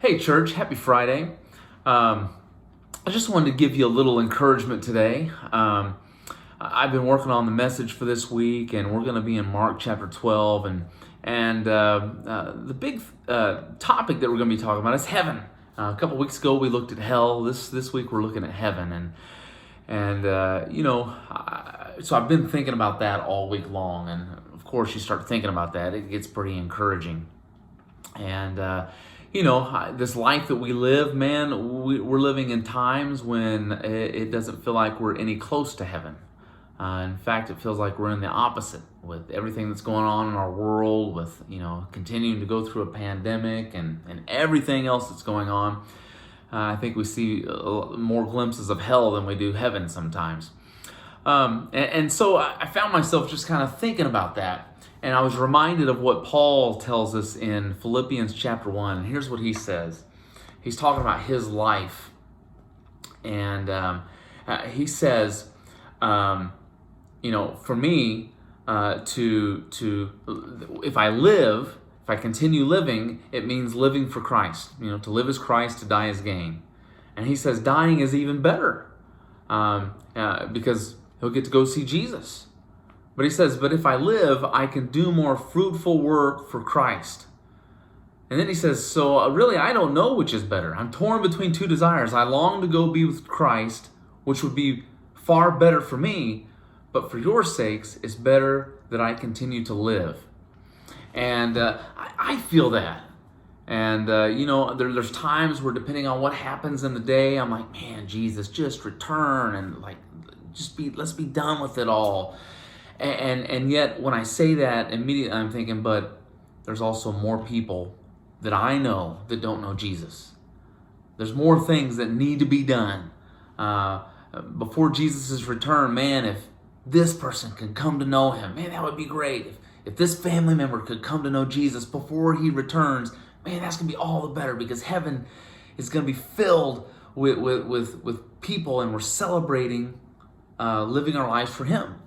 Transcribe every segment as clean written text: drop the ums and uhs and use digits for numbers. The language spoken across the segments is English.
Hey church, happy Friday. I just wanted to give you a little encouragement today. I've been working on the message for this week, and we're going to be in Mark chapter 12, and the big topic that we're going to be talking about is heaven. A couple weeks ago we looked at hell. This week we're looking at heaven, so I've been thinking about that all week long, and of course you start thinking about that, it gets pretty encouraging. And this life that we live, man, we're living in times when it doesn't feel like we're any close to heaven. In fact, it feels like we're in the opposite with everything that's going on in our world, with continuing to go through a pandemic and everything else that's going on. I think we see more glimpses of hell than we do heaven sometimes. And so I found myself just kind of thinking about that. And I was reminded of what Paul tells us in Philippians chapter 1. And here's what he says. He's talking about his life. And he says, for me, if I continue living, it means living for Christ. To live as Christ, to die as gain. And he says dying is even better because he'll get to go see Jesus. But he says, but if I live, I can do more fruitful work for Christ. And then he says, so really I don't know which is better. I'm torn between two desires. I long to go be with Christ, which would be far better for me, but for your sakes, it's better that I continue to live. And I feel that. And, there's times where depending on what happens in the day, I'm like, man, Jesus, just return and let's be done with it all. And yet when I say that, immediately I'm thinking, but there's also more people that I know that don't know Jesus. There's more things that need to be done before Jesus' return. Man, if this person can come to know him, man, that would be great. If this family member could come to know Jesus before he returns, man, that's going to be all the better, because heaven is going to be filled with people, and we're celebrating living our lives for him.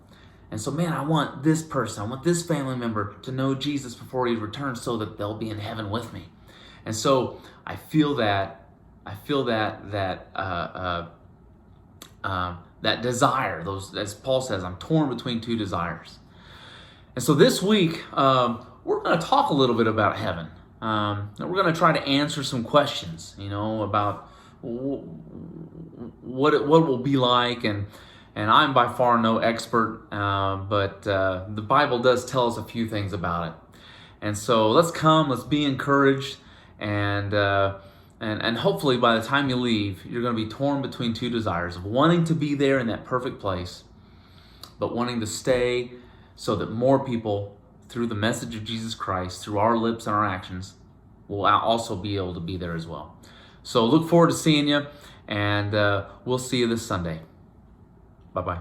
And so, man, I want this person, I want this family member to know Jesus before he returns so that they'll be in heaven with me. And so I feel that desire, as Paul says, I'm torn between two desires. And so this week, we're going to talk a little bit about heaven. We're going to try to answer some questions, about what it will be like, and I'm by far no expert, but the Bible does tell us a few things about it. And so let's be encouraged, and hopefully by the time you leave, you're going to be torn between two desires of wanting to be there in that perfect place, but wanting to stay so that more people, through the message of Jesus Christ, through our lips and our actions, will also be able to be there as well. So look forward to seeing you, and we'll see you this Sunday. Bye-bye.